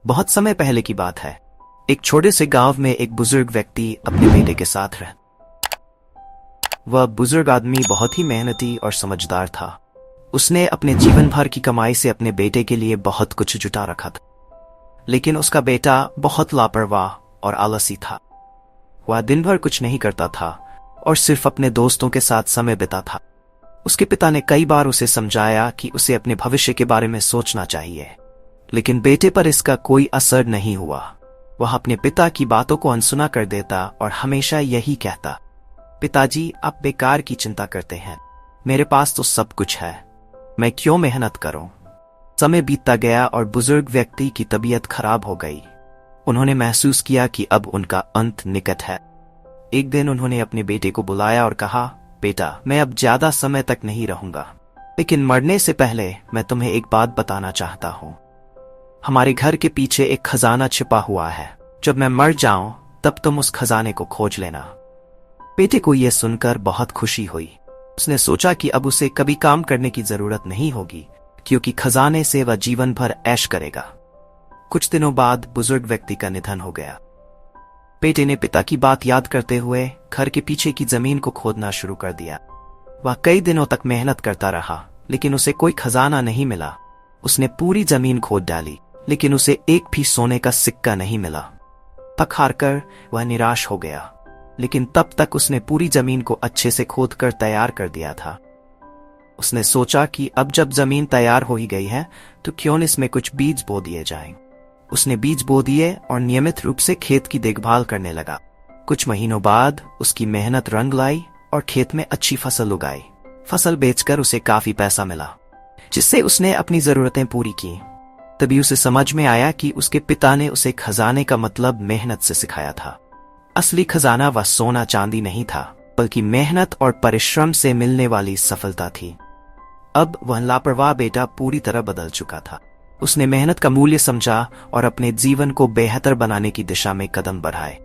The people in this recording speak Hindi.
बहुत समय पहले की बात है। एक छोटे से गांव में एक बुजुर्ग व्यक्ति अपने बेटे के साथ रह। वह बुजुर्ग आदमी बहुत ही मेहनती और समझदार था। उसने अपने जीवन भर की कमाई से अपने बेटे के लिए बहुत कुछ जुटा रखा था, लेकिन उसका बेटा बहुत लापरवाह और आलसी था। वह दिन भर कुछ नहीं करता था और सिर्फ अपने दोस्तों के साथ समय बिता था। उसके पिता ने कई बार उसे समझाया कि उसे अपने भविष्य के बारे में सोचना चाहिए, लेकिन बेटे पर इसका कोई असर नहीं हुआ। वह अपने पिता की बातों को अनसुना कर देता और हमेशा यही कहता, पिताजी आप बेकार की चिंता करते हैं, मेरे पास तो सब कुछ है, मैं क्यों मेहनत करूं। समय बीतता गया और बुजुर्ग व्यक्ति की तबीयत खराब हो गई। उन्होंने महसूस किया कि अब उनका अंत निकट है। एक दिन उन्होंने अपने बेटे को बुलाया और कहा, बेटा मैं अब ज्यादा समय तक नहीं रहूंगा, लेकिन मरने से पहले मैं तुम्हें एक बात बताना चाहता हूं। हमारे घर के पीछे एक खजाना छिपा हुआ है, जब मैं मर जाऊं तब तुम उस खजाने को खोज लेना। बेटे को यह सुनकर बहुत खुशी हुई। उसने सोचा कि अब उसे कभी काम करने की जरूरत नहीं होगी, क्योंकि खजाने से वह जीवन भर ऐश करेगा। कुछ दिनों बाद बुजुर्ग व्यक्ति का निधन हो गया। बेटे ने पिता की बात याद करते हुए घर के पीछे की जमीन को खोदना शुरू कर दिया। वह कई दिनों तक मेहनत करता रहा, लेकिन उसे कोई खजाना नहीं मिला। उसने पूरी जमीन खोद डाली, लेकिन उसे एक भी सोने का सिक्का नहीं मिला। थक हार कर वह निराश हो गया, लेकिन तब तक उसने पूरी जमीन को अच्छे से खोद कर तैयार कर दिया था। उसने सोचा कि अब जब जमीन तैयार हो ही गई है तो क्यों न इसमें कुछ बीज बो दिए जाएं। उसने बीज बो दिए और नियमित रूप से खेत की देखभाल करने लगा। कुछ महीनों बाद उसकी मेहनत रंग लाई और खेत में अच्छी फसल उगाई। फसल बेचकर उसे काफी पैसा मिला, जिससे उसने अपनी जरूरतें पूरी की। तभी उसे समझ में आया कि उसके पिता ने उसे खजाने का मतलब मेहनत से सिखाया था। असली खजाना वह सोना चांदी नहीं था, बल्कि मेहनत और परिश्रम से मिलने वाली सफलता थी। अब वह लापरवाह बेटा पूरी तरह बदल चुका था। उसने मेहनत का मूल्य समझा और अपने जीवन को बेहतर बनाने की दिशा में कदम बढ़ाए।